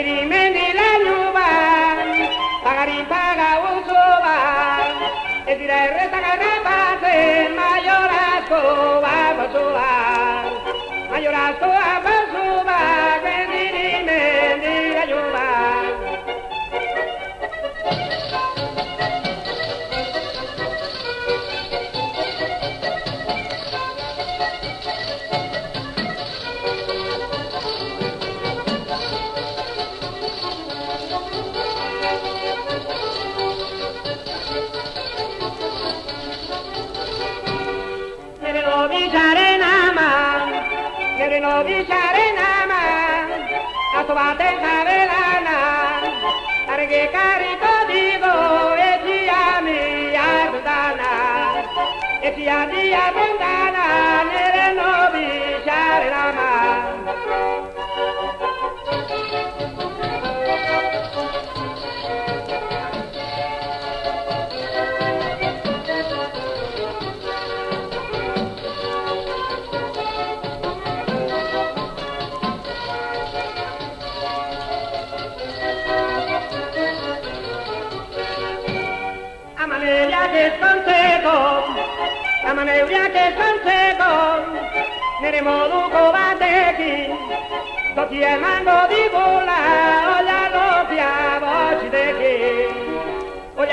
mendi laino bat, pagari paga oso bat, ez dira erretak errepatzen, maiorazko bat basoak, mendi laino bat. Nere lobizaren ama, azo baten jabelana, argi karriko digo, etxia dia bendana, nere lobizaren ama. Amaneuriak eskontzeko, nere moduko batekin, toki emango digula, oia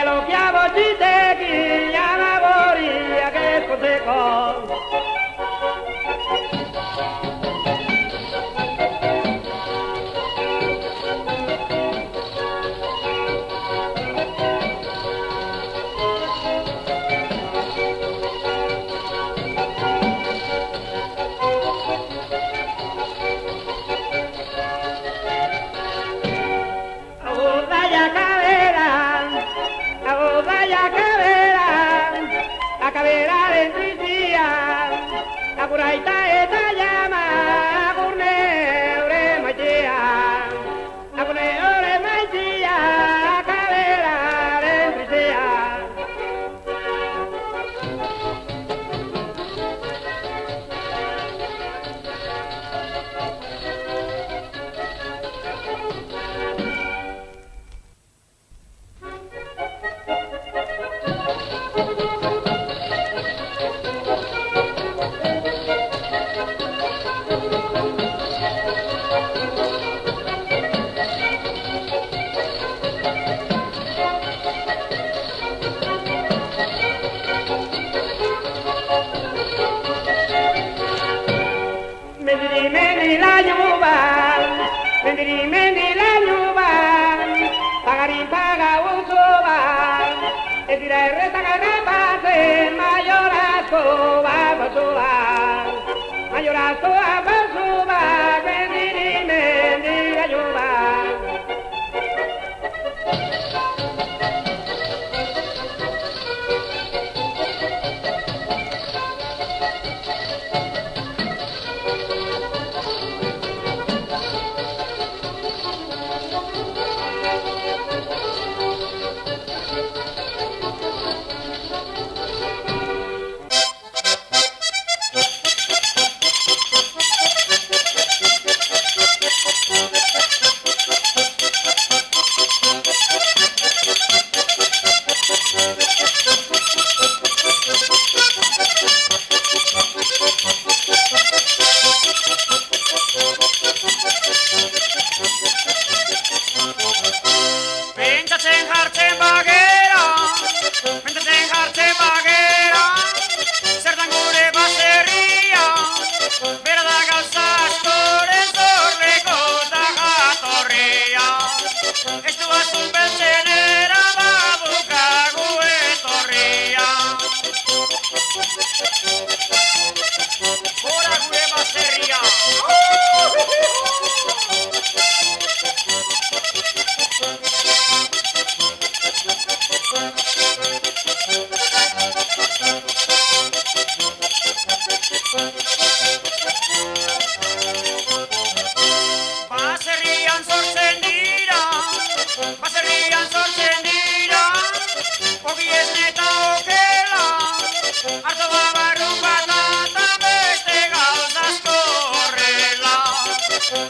lokia botxitekin, amaboriak eskontzeko. Apuraita eta llama, agurne ore maitea, kaberaren tristea. Mendi laino bat, pagari paga oso bat, ez dira erretak errepatzen, maiorazko bat basoak, mendi laino bat.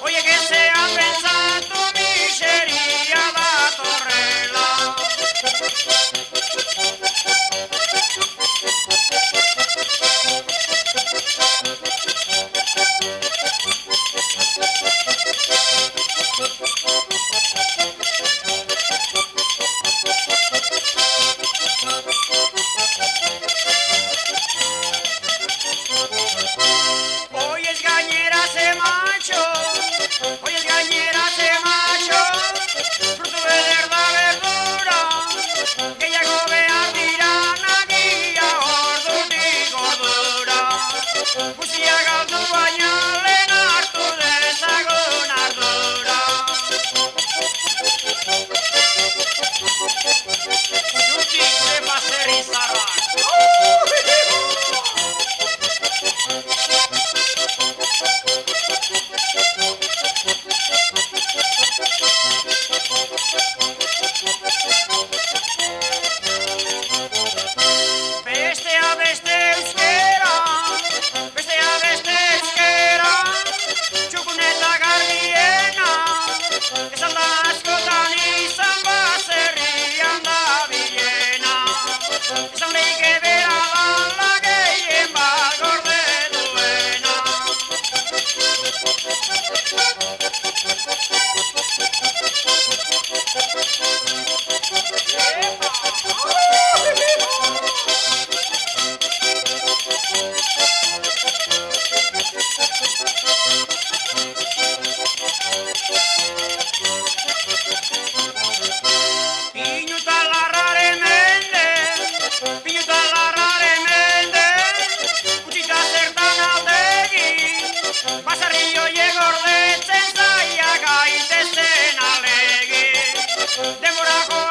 Oye, que se ha pensado mi Bestea beste euskera, txukun eta garbiena, esan da askotan izan baserrian da bilena, esan leike bera dala gehien bat gorde duena. Pinu eta larraren mende, utzita zertan aldegin, basarri hoiek gordetzen zaiak gaitezen alegin. Denborako